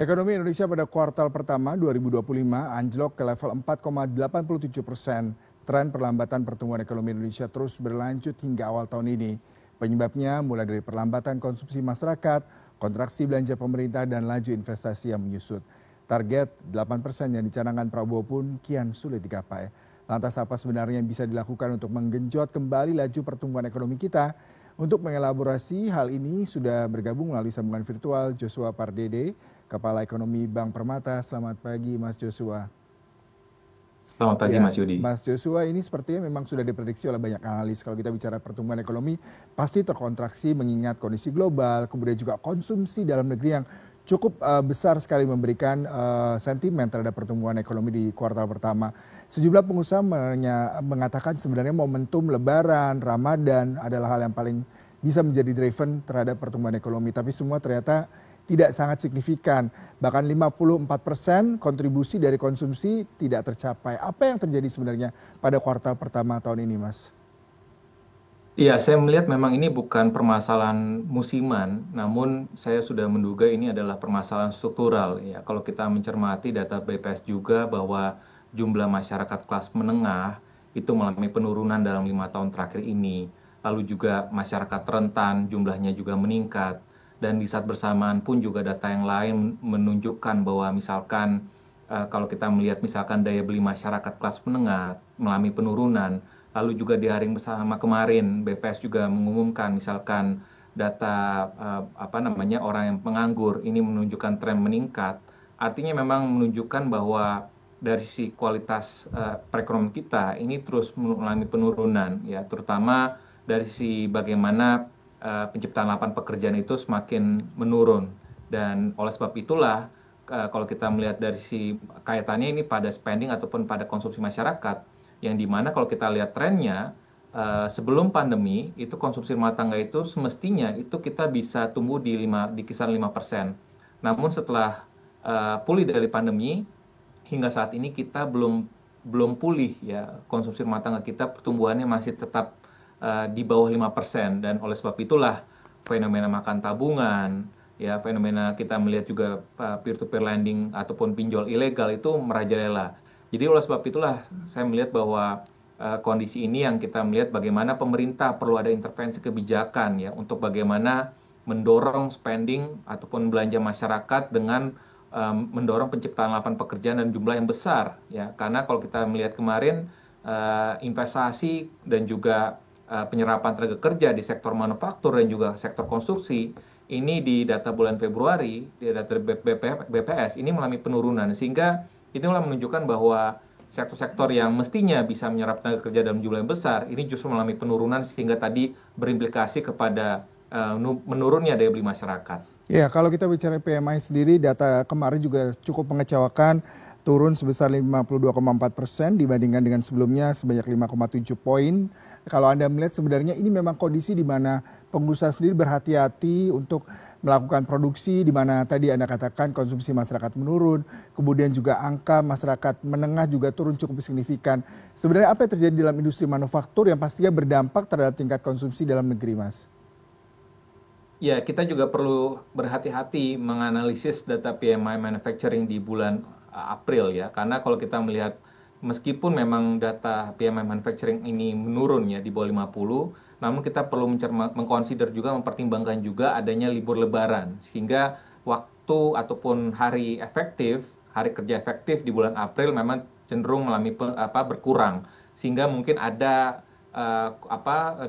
Ekonomi Indonesia pada kuartal pertama 2025 anjlok ke level 4,87%. Tren perlambatan pertumbuhan ekonomi Indonesia terus berlanjut hingga awal tahun ini. Penyebabnya mulai dari perlambatan konsumsi masyarakat, kontraksi belanja pemerintah, dan laju investasi yang menyusut. Target 8% yang dicanangkan Prabowo pun kian sulit digapai. Lantas apa sebenarnya yang bisa dilakukan untuk menggenjot kembali laju pertumbuhan ekonomi kita? Untuk mengelaborasi hal ini sudah bergabung melalui sambungan virtual Joshua Pardede, Kepala Ekonomi Bank Permata. Selamat pagi Mas Joshua. Selamat pagi Ya, Mas Yudi. Mas Joshua, ini sepertinya memang sudah diprediksi oleh banyak analis kalau kita bicara pertumbuhan ekonomi pasti terkontraksi mengingat kondisi global, kemudian juga konsumsi dalam negeri yang cukup besar sekali memberikan sentimen terhadap pertumbuhan ekonomi di kuartal pertama. Sejumlah pengusaha mengatakan sebenarnya momentum Lebaran, Ramadan adalah hal yang paling bisa menjadi driven terhadap pertumbuhan ekonomi, tapi semua ternyata tidak sangat signifikan. Bahkan 54% kontribusi dari konsumsi tidak tercapai. Apa yang terjadi sebenarnya pada kuartal pertama tahun ini, Mas? Iya, saya melihat memang ini bukan permasalahan musiman, namun saya sudah menduga ini adalah permasalahan struktural. Ya, kalau kita mencermati data BPS juga bahwa jumlah masyarakat kelas menengah itu mengalami penurunan dalam 5 tahun terakhir ini. Lalu juga masyarakat rentan jumlahnya juga meningkat. Dan di saat bersamaan pun juga data yang lain menunjukkan bahwa misalkan kalau kita melihat misalkan daya beli masyarakat kelas menengah mengalami penurunan. Lalu juga di hari yang bersama kemarin BPS juga mengumumkan misalkan data orang yang penganggur ini menunjukkan tren meningkat. Artinya memang menunjukkan bahwa dari sisi kualitas perekonomian kita ini terus mengalami penurunan, ya, terutama dari sisi bagaimana penciptaan lapangan pekerjaan itu semakin menurun. Dan oleh sebab itulah kalau kita melihat dari sisi kaitannya ini pada spending ataupun pada konsumsi masyarakat, yang dimana kalau kita lihat trennya sebelum pandemi itu konsumsi rumah tangga itu semestinya itu kita bisa tumbuh di kisaran 5%. Namun setelah pulih dari pandemi hingga saat ini kita belum pulih, ya, konsumsi rumah tangga kita pertumbuhannya masih tetap di bawah 5%. Dan oleh sebab itulah fenomena makan tabungan, ya, fenomena kita melihat juga peer to peer lending ataupun pinjol ilegal itu merajalela. Jadi oleh sebab itulah saya melihat bahwa kondisi ini yang kita melihat bagaimana pemerintah perlu ada intervensi kebijakan, ya, untuk bagaimana mendorong spending ataupun belanja masyarakat dengan mendorong penciptaan lapangan pekerjaan dan jumlah yang besar, ya, karena kalau kita melihat kemarin investasi dan juga penyerapan tenaga kerja di sektor manufaktur dan juga sektor konstruksi ini di data bulan Februari, di data BPS ini mengalami penurunan, sehingga itulah menunjukkan bahwa sektor-sektor yang mestinya bisa menyerap tenaga kerja dalam jumlah yang besar ini justru mengalami penurunan, sehingga tadi berimplikasi kepada menurunnya daya beli masyarakat. Ya, kalau kita bicara PMI sendiri, data kemarin juga cukup mengecewakan, turun sebesar 52,4% dibandingkan dengan sebelumnya sebanyak 5,7 poin. Kalau Anda melihat sebenarnya ini memang kondisi di mana pengusaha sendiri berhati-hati untuk melakukan produksi, di mana tadi Anda katakan konsumsi masyarakat menurun, kemudian juga angka masyarakat menengah juga turun cukup signifikan. Sebenarnya apa yang terjadi dalam industri manufaktur yang pastinya berdampak terhadap tingkat konsumsi dalam negeri, Mas? Ya, kita juga perlu berhati-hati menganalisis data PMI manufacturing di bulan April, ya. Karena kalau kita melihat meskipun memang data PMI manufacturing ini menurun, ya, di bawah 50, namun kita perlu mengconsider juga, mempertimbangkan juga adanya libur Lebaran, sehingga waktu ataupun hari kerja efektif di bulan April memang cenderung mengalami berkurang, sehingga mungkin ada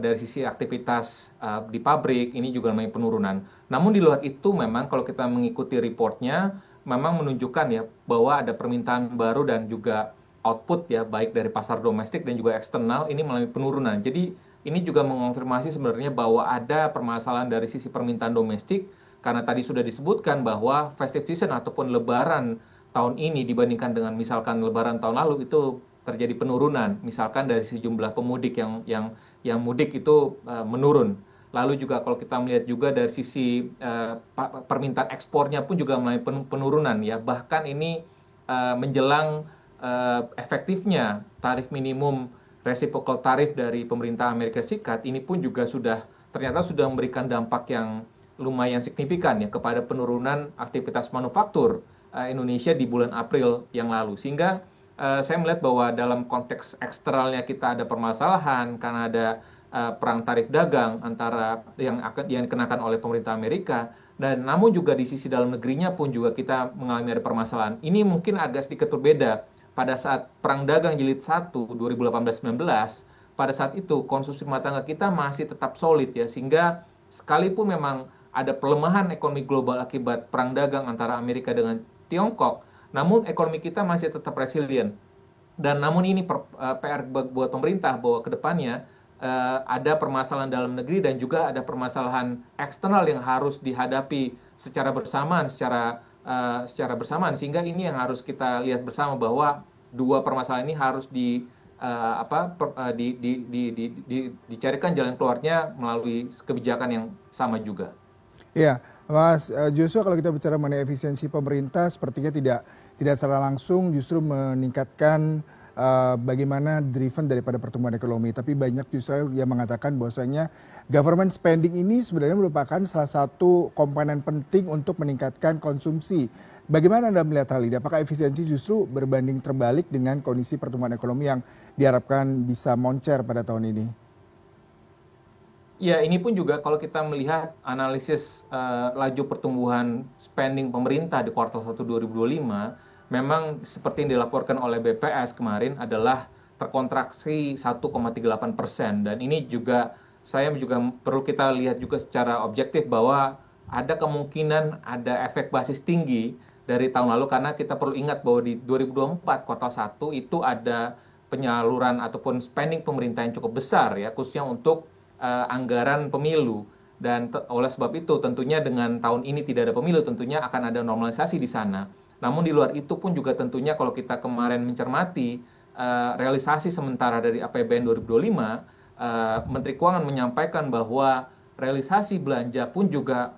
dari sisi aktivitas di pabrik ini juga mengalami penurunan. Namun di luar itu memang kalau kita mengikuti reportnya memang menunjukkan, ya, bahwa ada permintaan baru dan juga output, ya, baik dari pasar domestik dan juga eksternal ini mengalami penurunan. Jadi ini juga mengonfirmasi sebenarnya bahwa ada permasalahan dari sisi permintaan domestik, karena tadi sudah disebutkan bahwa festive season ataupun lebaran tahun ini dibandingkan dengan misalkan lebaran tahun lalu itu terjadi penurunan, misalkan dari sejumlah pemudik yang mudik itu menurun. Lalu juga kalau kita melihat juga dari sisi permintaan ekspornya pun juga mengalami penurunan, ya, bahkan ini menjelang efektifnya tarif minimum reciprocal tarif dari pemerintah Amerika Serikat ini pun juga ternyata sudah memberikan dampak yang lumayan signifikan ya kepada penurunan aktivitas manufaktur Indonesia di bulan April yang lalu. Sehingga saya melihat bahwa dalam konteks eksternalnya kita ada permasalahan karena ada perang tarif dagang antara yang dikenakan oleh pemerintah Amerika, dan namun juga di sisi dalam negerinya pun juga kita mengalami ada permasalahan. Ini mungkin agak sedikit berbeda pada saat perang dagang jilid 1 2018-19. Pada saat itu konsumsi rumah tangga kita masih tetap solid ya, sehingga sekalipun memang ada pelemahan ekonomi global akibat perang dagang antara Amerika dengan Tiongkok, namun ekonomi kita masih tetap resilient. Dan namun ini PR buat pemerintah bahwa kedepannya ada permasalahan dalam negeri dan juga ada permasalahan eksternal yang harus dihadapi secara bersamaan, secara bersamaan, sehingga ini yang harus kita lihat bersama bahwa dua permasalahan ini harus dicarikan jalan keluarnya melalui kebijakan yang sama juga. Ya, Mas Joshua, kalau kita bicara mengenai efisiensi pemerintah, sepertinya tidak secara langsung justru meningkatkan bagaimana driven daripada pertumbuhan ekonomi. Tapi banyak justru yang mengatakan bahwasanya government spending ini sebenarnya merupakan salah satu komponen penting untuk meningkatkan konsumsi. Bagaimana Anda melihat hal ini? Apakah efisiensi justru berbanding terbalik dengan kondisi pertumbuhan ekonomi yang diharapkan bisa moncer pada tahun ini? Ya, ini pun juga kalau kita melihat analisis laju pertumbuhan spending pemerintah di kuartal 1 2025, memang seperti yang dilaporkan oleh BPS kemarin adalah terkontraksi 1,38%. Dan ini juga saya juga perlu kita lihat juga secara objektif bahwa ada kemungkinan ada efek basis tinggi dari tahun lalu, karena kita perlu ingat bahwa di 2024 kuartal 1 itu ada penyaluran ataupun spending pemerintah yang cukup besar ya, khususnya untuk anggaran pemilu. Dan oleh sebab itu tentunya dengan tahun ini tidak ada pemilu, tentunya akan ada normalisasi di sana. Namun di luar itu pun juga tentunya kalau kita kemarin mencermati realisasi sementara dari APBN 2025, Menteri Keuangan menyampaikan bahwa realisasi belanja pun juga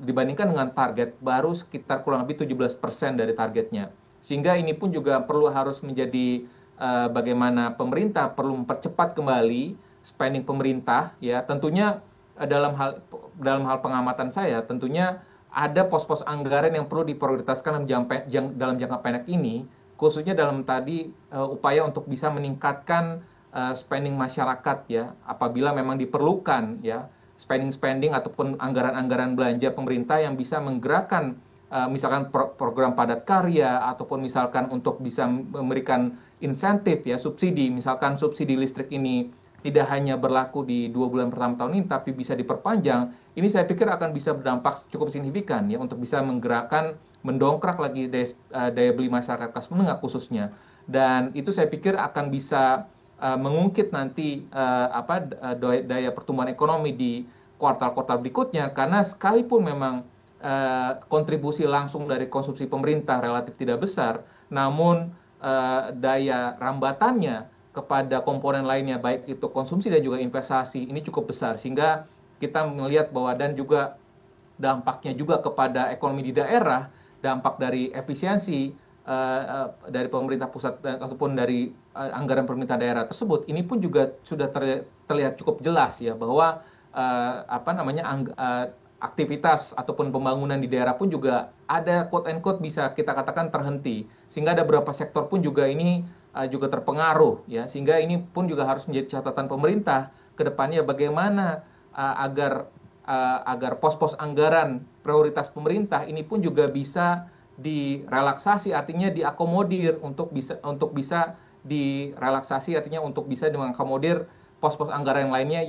dibandingkan dengan target baru sekitar kurang lebih 17% dari targetnya. Sehingga ini pun juga harus menjadi bagaimana pemerintah perlu mempercepat kembali spending pemerintah ya. Tentunya dalam hal pengamatan saya tentunya ada pos-pos anggaran yang perlu diprioritaskan dalam jangka pendek ini, khususnya dalam upaya untuk bisa meningkatkan spending masyarakat ya, apabila memang diperlukan ya spending ataupun anggaran-anggaran belanja pemerintah yang bisa menggerakkan misalkan program padat karya, ataupun misalkan untuk bisa memberikan insentif ya, subsidi, misalkan subsidi listrik ini tidak hanya berlaku di 2 bulan pertama tahun ini, tapi bisa diperpanjang. Ini saya pikir akan bisa berdampak cukup signifikan ya untuk bisa menggerakkan, mendongkrak lagi daya beli masyarakat kelas menengah khususnya. Dan itu saya pikir akan bisa mengungkit nanti daya pertumbuhan ekonomi di kuartal-kuartal berikutnya, karena sekalipun memang kontribusi langsung dari konsumsi pemerintah relatif tidak besar, namun daya rambatannya kepada komponen lainnya baik itu konsumsi dan juga investasi ini cukup besar, sehingga kita melihat bahwa dan juga dampaknya juga kepada ekonomi di daerah, dampak dari efisiensi dari pemerintah pusat ataupun dari anggaran pemerintah daerah tersebut, ini pun juga sudah terlihat cukup jelas ya bahwa aktivitas ataupun pembangunan di daerah pun juga ada quote and quote bisa kita katakan terhenti, sehingga ada beberapa sektor pun juga ini juga terpengaruh ya, sehingga ini pun juga harus menjadi catatan pemerintah ke depannya bagaimana agar pos-pos anggaran prioritas pemerintah ini pun juga bisa direlaksasi, artinya diakomodir untuk bisa direlaksasi, artinya untuk bisa mengakomodir pos-pos anggaran yang lainnya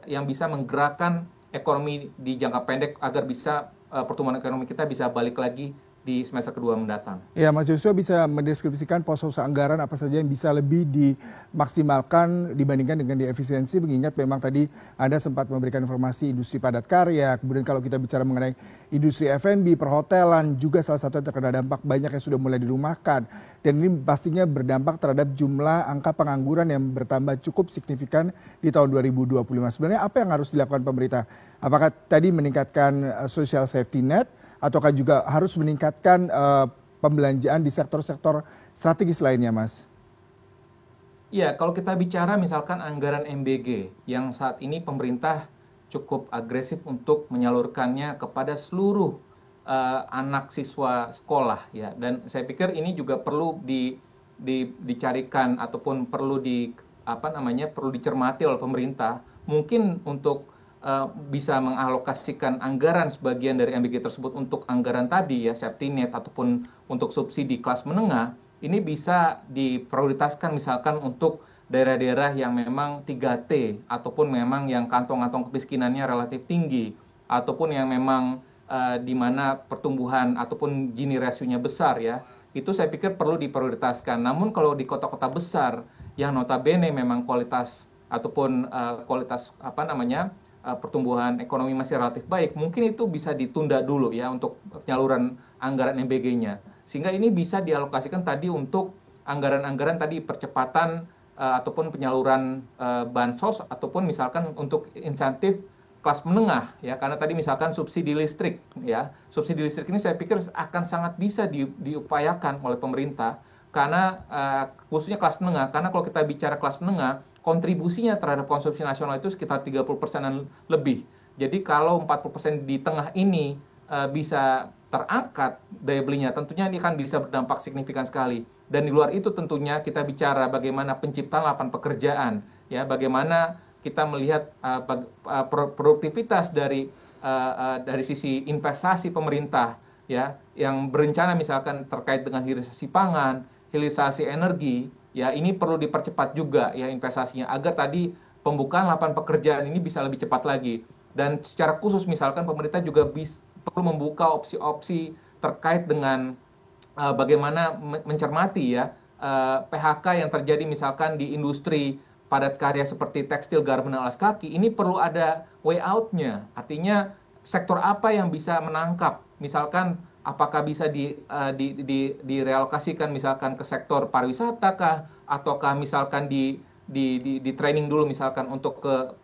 yang bisa menggerakkan ekonomi di jangka pendek agar bisa pertumbuhan ekonomi kita bisa balik lagi di semester kedua mendatang. Ya, Mas Joshua bisa mendeskripsikan pos-pos anggaran apa saja yang bisa lebih dimaksimalkan dibandingkan dengan diefisiensi, mengingat memang tadi Anda sempat memberikan informasi industri padat karya, kemudian kalau kita bicara mengenai industri F&B, perhotelan, juga salah satu yang terkena dampak banyak yang sudah mulai dirumahkan, dan ini pastinya berdampak terhadap jumlah angka pengangguran yang bertambah cukup signifikan di tahun 2025. Sebenarnya apa yang harus dilakukan pemerintah? Apakah tadi meningkatkan social safety net, ataukah juga harus meningkatkan pembelanjaan di sektor-sektor strategis lainnya, Mas? Ya, kalau kita bicara misalkan anggaran MBG yang saat ini pemerintah cukup agresif untuk menyalurkannya kepada seluruh anak siswa sekolah ya. Dan saya pikir ini juga perlu dicarikan ataupun perlu perlu dicermati oleh pemerintah, mungkin untuk bisa mengalokasikan anggaran sebagian dari MBG tersebut untuk anggaran tadi ya, safety net ataupun untuk subsidi kelas menengah, ini bisa diprioritaskan misalkan untuk daerah-daerah yang memang 3T ataupun memang yang kantong-kantong kemiskinannya relatif tinggi ataupun yang memang di mana pertumbuhan ataupun Gini rasionya besar ya. Itu saya pikir perlu diprioritaskan. Namun kalau di kota-kota besar yang notabene memang kualitas ataupun pertumbuhan ekonomi masih relatif baik, mungkin itu bisa ditunda dulu ya untuk penyaluran anggaran MBG-nya. Sehingga ini bisa dialokasikan tadi untuk anggaran-anggaran tadi percepatan ataupun penyaluran bansos ataupun misalkan untuk insentif kelas menengah ya, karena tadi misalkan subsidi listrik ya. Subsidi listrik ini saya pikir akan sangat bisa diupayakan oleh pemerintah karena khususnya kelas menengah, karena kalau kita bicara kelas menengah, kontribusinya terhadap konsumsi nasional itu sekitar 30%-an lebih. Jadi kalau 40% di tengah ini bisa terangkat daya belinya, tentunya ini akan bisa berdampak signifikan sekali. Dan di luar itu tentunya kita bicara bagaimana penciptaan lapangan pekerjaan, ya, bagaimana kita melihat produktivitas dari sisi investasi pemerintah, ya, yang berencana misalkan terkait dengan hilirisasi pangan, hilirisasi energi. Ya, ini perlu dipercepat juga ya investasinya agar tadi pembukaan lapangan pekerjaan ini bisa lebih cepat lagi. Dan secara khusus misalkan pemerintah juga perlu membuka opsi-opsi terkait dengan bagaimana mencermati ya PHK yang terjadi misalkan di industri padat karya seperti tekstil, garmen, alas kaki. Ini perlu ada way out-nya. Artinya sektor apa yang bisa menangkap? Misalkan apakah bisa direalokasikan misalkan ke sektor pariwisata kah, ataukah misalkan di training dulu misalkan untuk ke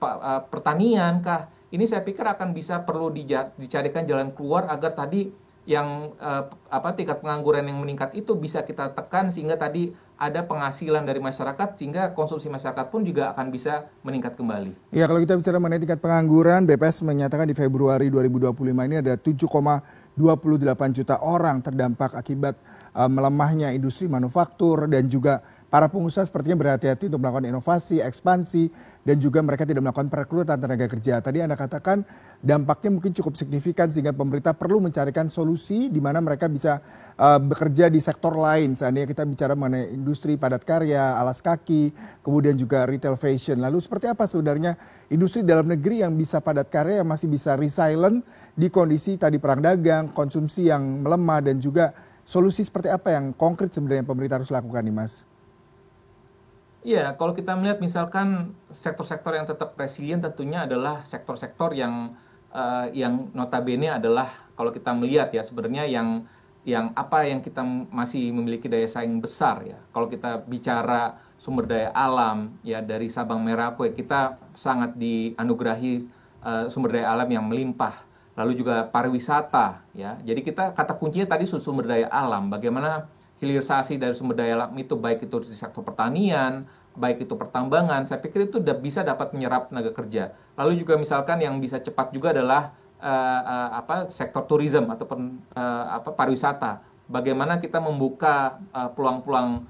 pertanian kah? Ini saya pikir akan bisa perlu dicarikan jalan keluar agar tadi yang tingkat pengangguran yang meningkat itu bisa kita tekan sehingga tadi ada penghasilan dari masyarakat sehingga konsumsi masyarakat pun juga akan bisa meningkat kembali. Ya, kalau kita bicara mengenai tingkat pengangguran, BPS menyatakan di Februari 2025 ini ada 7,28 juta orang terdampak akibat melemahnya industri manufaktur dan juga para pengusaha sepertinya berhati-hati untuk melakukan inovasi, ekspansi, dan juga mereka tidak melakukan perekrutan tenaga kerja. Tadi Anda katakan dampaknya mungkin cukup signifikan sehingga pemerintah perlu mencarikan solusi di mana mereka bisa bekerja di sektor lain. Seandainya kita bicara mengenai industri padat karya, alas kaki, kemudian juga retail fashion. Lalu seperti apa sebenarnya industri dalam negeri yang bisa padat karya yang masih bisa resilient di kondisi tadi perang dagang, konsumsi yang melemah, dan juga solusi seperti apa yang konkret sebenarnya pemerintah harus lakukan nih Mas? Iya, kalau kita melihat misalkan sektor-sektor yang tetap resilient tentunya adalah sektor-sektor yang notabene adalah kalau kita melihat ya sebenarnya yang kita masih memiliki daya saing besar ya. Kalau kita bicara sumber daya alam ya dari Sabang Merauke kita sangat dianugerahi sumber daya alam yang melimpah. Lalu juga pariwisata ya. Jadi kita kata kuncinya tadi sumber daya alam. Bagaimana hilirisasi dari sumber daya alam itu baik itu di sektor pertanian, baik itu pertambangan, saya pikir itu bisa dapat menyerap tenaga kerja. Lalu juga misalkan yang bisa cepat juga adalah sektor tourism ataupun pariwisata. Bagaimana kita membuka peluang-peluang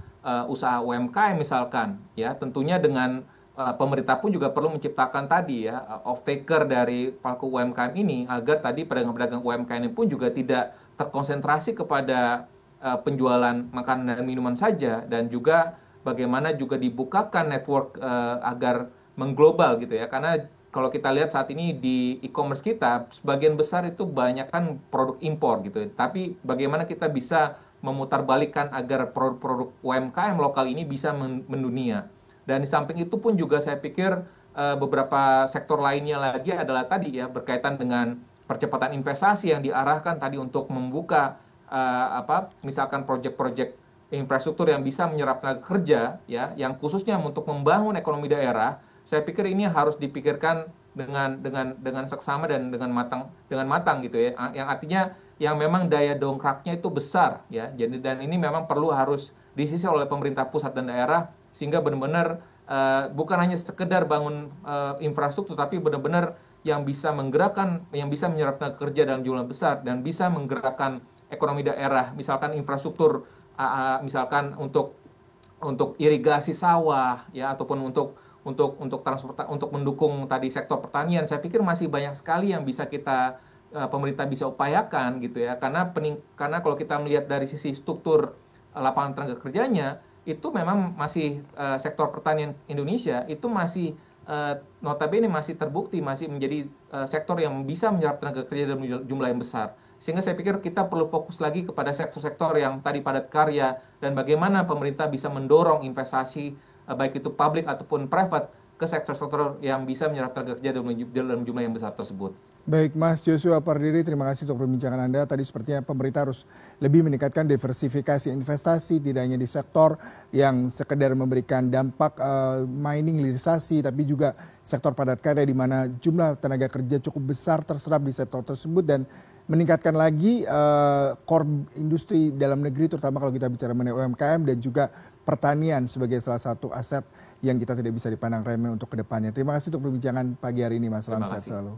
usaha UMKM misalkan, ya tentunya dengan pemerintah pun juga perlu menciptakan tadi ya off taker dari pelaku UMKM ini agar tadi pedagang-pedagang UMKM ini pun juga tidak terkonsentrasi kepada penjualan makanan dan minuman saja, dan juga bagaimana juga dibukakan network agar mengglobal gitu ya, karena kalau kita lihat saat ini di e-commerce kita sebagian besar itu banyak kan produk impor gitu ya. Tapi bagaimana kita bisa memutarbalikkan agar produk-produk UMKM lokal ini bisa mendunia. Dan di samping itu pun juga saya pikir beberapa sektor lainnya lagi adalah tadi ya berkaitan dengan percepatan investasi yang diarahkan tadi untuk membuka misalkan proyek-proyek infrastruktur yang bisa menyerap tenaga kerja ya, yang khususnya untuk membangun ekonomi daerah. Saya pikir ini harus dipikirkan dengan seksama dan dengan matang gitu ya. Yang artinya yang memang daya dongkraknya itu besar ya. Jadi dan ini memang harus disisir oleh pemerintah pusat dan daerah sehingga benar-benar bukan hanya sekedar bangun infrastruktur tapi benar-benar yang bisa menggerakkan, yang bisa menyerap tenaga kerja dalam jumlah besar dan bisa menggerakkan ekonomi daerah, misalkan infrastruktur, misalkan untuk irigasi sawah, ya, ataupun untuk transport, untuk mendukung tadi sektor pertanian. Saya pikir masih banyak sekali yang bisa pemerintah bisa upayakan gitu ya, karena kalau kita melihat dari sisi struktur lapangan tenaga kerjanya, itu memang masih sektor pertanian Indonesia itu masih notabene masih terbukti masih menjadi sektor yang bisa menyerap tenaga kerja dalam jumlah yang besar. Sehingga saya pikir kita perlu fokus lagi kepada sektor-sektor yang tadi padat karya dan bagaimana pemerintah bisa mendorong investasi baik itu publik ataupun private ke sektor-sektor yang bisa menyerap tenaga kerja dalam jumlah yang besar tersebut. Baik Mas Joshua Pardede, terima kasih untuk perbincangan Anda. Tadi sepertinya pemerintah harus lebih meningkatkan diversifikasi investasi, tidak hanya di sektor yang sekedar memberikan dampak mining, hilirisasi, tapi juga sektor padat karya di mana jumlah tenaga kerja cukup besar terserap di sektor tersebut dan meningkatkan lagi core industri dalam negeri, terutama kalau kita bicara mengenai UMKM dan juga pertanian sebagai salah satu aset yang kita tidak bisa dipandang remeh untuk kedepannya. Terima kasih untuk perbincangan pagi hari ini Mas, salam sehat selalu.